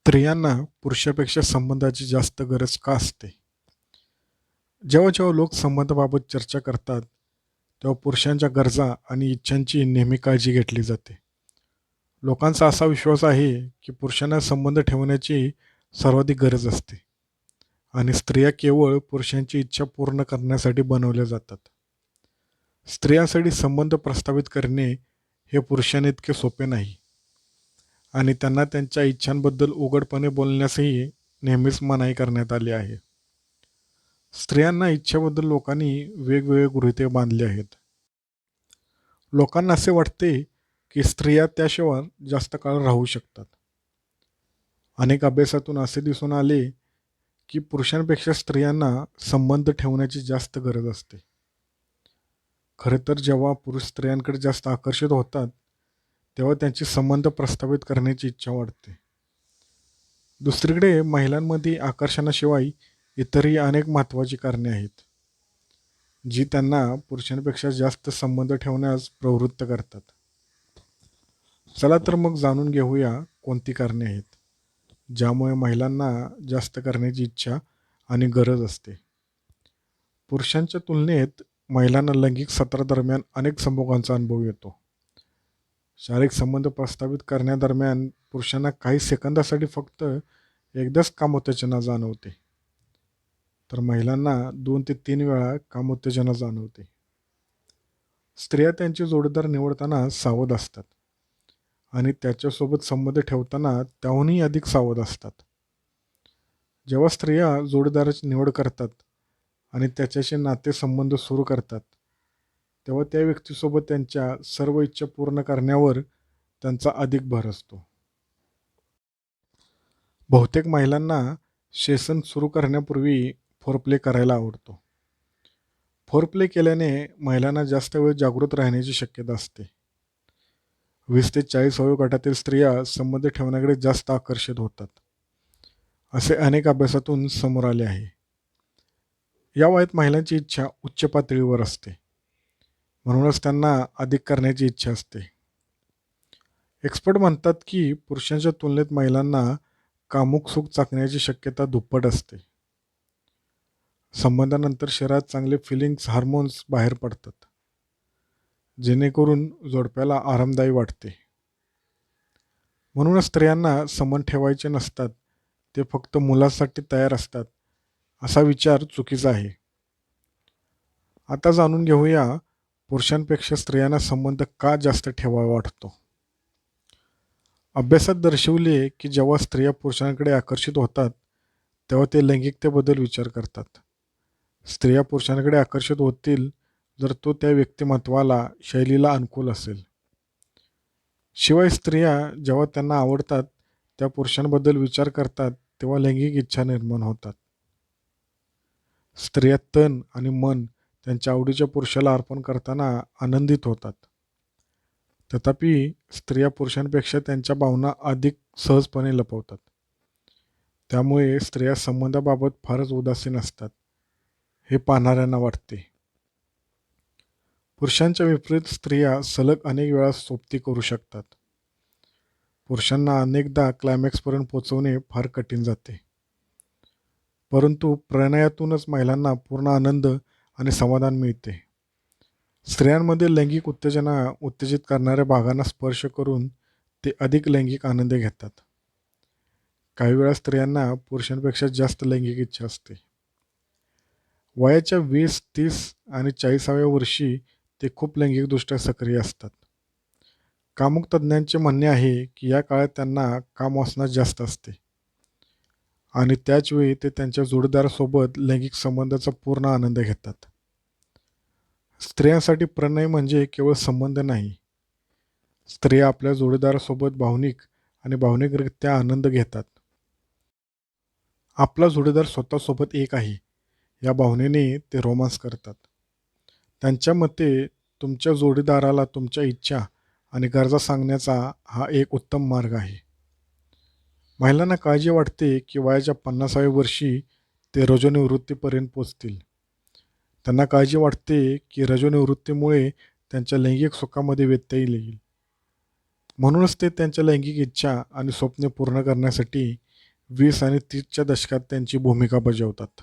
स्त्रियांना पुरुषापेक्षा संबंधाची जास्त गरज का असते? जेव्हा जेव्हा लोक संबंधाबाबत चर्चा करतात, तेव्हा पुरुषांच्या गरजा आणि इच्छांची नेहमी काळजी घेतली जाते. लोकांचा असा विश्वास आहे की पुरुषांना संबंध ठेवण्याची सर्वाधिक गरज असते आणि स्त्रिया केवळ पुरुषांची इच्छा पूर्ण करण्यासाठी बनवल्या जातात. स्त्रियांसाठी संबंध प्रस्थापित करणे हे पुरुषांइतके सोपे नाही आणि त्यांना त्यांच्या इच्छांबद्दल उघडपणे बोलण्यासही नेहमीच मनाई करण्यात आली आहे. स्त्रियांना इच्छेबद्दल लोकांनी वेगवेगळे गृहीतक बांधले आहेत. लोकांना असे वाटते की स्त्रिया त्याशिवाय जास्त काळ राहू शकतात. अनेक अभ्यासातून असे दिसून आले की पुरुषांपेक्षा स्त्रियांना संबंध ठेवण्याची जास्त गरज असते. खरं तर जेव्हा पुरुष स्त्रियांकडे जास्त आकर्षित होतात, तेव्हा त्यांची संबंध प्रस्थापित करण्याची इच्छा वाढते. दुसरीकडे महिलांमध्ये आकर्षणाशिवाय इतरही अनेक महत्त्वाची कारणे आहेत, जी त्यांना पुरुषांपेक्षा जास्त संबंध ठेवण्यास प्रवृत्त करतात. चला तर मग जाणून घेऊया कोणती कारणे आहेत, ज्यामुळे महिलांना जास्त करण्याची इच्छा आणि गरज असते. पुरुषांच्या तुलनेत महिलांना लैंगिक सत्रादरम्यान अनेक संभोगांचा अनुभव येतो. शारीरिक संबंध प्रस्थापित करण्यादरम्यान पुरुषांना काही सेकंदासाठी फक्त एकदाच कामोत्तेजना जाणवते, तर महिलांना 2 ते 3 वेळा कामोत्तेजना जाणवते. स्त्रिया त्यांचे जोडीदार निवडताना सावध असतात आणि त्याच्यासोबत संबंध ठेवताना त्याहूनही अधिक सावध असतात. जेव्हा स्त्रिया जोडीदाराची निवड करतात आणि त्याच्याशी नातेसंबंध सुरू करतात, तेव्हा त्या व्यक्तीसोबत त्यांच्या सर्व इच्छा पूर्ण करण्यावर त्यांचा अधिक भर असतो. बहुतेक महिलांना सेशन सुरू करण्यापूर्वी फोरप्ले करायला आवडतो. फोरप्ले केल्याने महिलांना जास्त वेळ जागृत राहण्याची शक्यता असते. 20 ते 40 वयोगटातील स्त्रिया संबंध ठेवण्याकडे जास्त आकर्षित होतात, असे अनेक अभ्यासातून समोर आले आहे. या वयात महिलांची इच्छा उच्च पातळीवर असते, म्हणूनच त्यांना अधिक करण्याची इच्छा असते. एक्सपर्ट म्हणतात की पुरुषांच्या तुलनेत महिलांना कामुक सुख चाकण्याची शक्यता दुप्पट असते. संबंधानंतर शरीरात चांगले फिलिंग्स हार्मोन्स बाहेर पडतात, जेणेकरून जोडप्याला आरामदायी वाटते. म्हणूनच स्त्रियांना संबंध ठेवायचे नसतात, ते फक्त मुलासाठी तयार असतात, असा विचार चुकीचा आहे. आता जाणून घेऊया पुरुषांपेक्षा स्त्रियांना संबंध का जास्त ठेवावा वाटतो. अभ्यासात दर्शवले की जेव्हा स्त्रिया पुरुषांकडे आकर्षित होतात, तेव्हा ते लैंगिकतेबद्दल विचार करतात. स्त्रिया पुरुषांकडे आकर्षित होतील जर तो त्या व्यक्तिमत्वाला शैलीला अनुकूल असेल. शिवाय स्त्रिया जेव्हा त्यांना आवडतात त्या पुरुषांबद्दल विचार करतात, तेव्हा लैंगिक इच्छा निर्माण होतात. स्त्रिया तन आणि मन त्यांच्या आवडीच्या पुरुषाला अर्पण करताना आनंदित होतात. तथापि स्त्रिया पुरुषांपेक्षा त्यांच्या भावना अधिक सहजपणे लपवतात. त्यामुळे स्त्रिया संबंधाबाबत फारच उदासीन असतात, हे पाहणाऱ्यांना वाटते. पुरुषांच्या विपरीत स्त्रिया सलग अनेक वेळा सोबती करू शकतात. पुरुषांना अनेकदा क्लायमॅक्सपर्यंत पोहोचवणे फार कठीण जाते. परंतु प्रणयातूनच महिलांना पूर्ण आनंद आणि समाधान मिळते. स्त्रियांमध्ये लैंगिक उत्तेजित करणाऱ्या भागांना स्पर्श करून ते अधिक लैंगिक आनंद घेतात. काही वेळा स्त्रियांना पुरुषांपेक्षा जास्त लैंगिक इच्छा असते. वयाच्या 20, 30 आणि 40व्या वर्षी ते खूप लैंगिकदृष्ट्या सक्रिय असतात. कामुक तज्ज्ञांचे म्हणणे आहे की या काळात त्यांना कामवासना जास्त असते आणि त्याचवेळी ते त्यांच्या जोडीदारासोबत लैंगिक संबंधाचा पूर्ण आनंद घेतात. स्त्रियांसाठी प्रणय म्हणजे केवळ संबंध नाही. स्त्रिया आपल्या जोडीदारासोबत भावनिक आणि भावनिकरित्या आनंद घेतात. आपला जोडीदार स्वतःसोबत एक आहे या भावनेने ते रोमांस करतात. त्यांच्या मते तुमच्या जोडीदाराला तुमच्या इच्छा आणि गरजा सांगण्याचा हा एक उत्तम मार्ग आहे. महिलांना काळजी वाटते की वयाच्या 50व्या वर्षी ते रजोनिवृत्तीपर्यंत पोचतील. त्यांना काळजी वाटते की रजोनिवृत्तीमुळे त्यांच्या लैंगिक सुखामध्ये व्यत्यय येईल. म्हणूनच ते त्यांच्या लैंगिक इच्छा आणि स्वप्ने पूर्ण करण्यासाठी 20 आणि 30च्या दशकात त्यांची भूमिका बजावतात.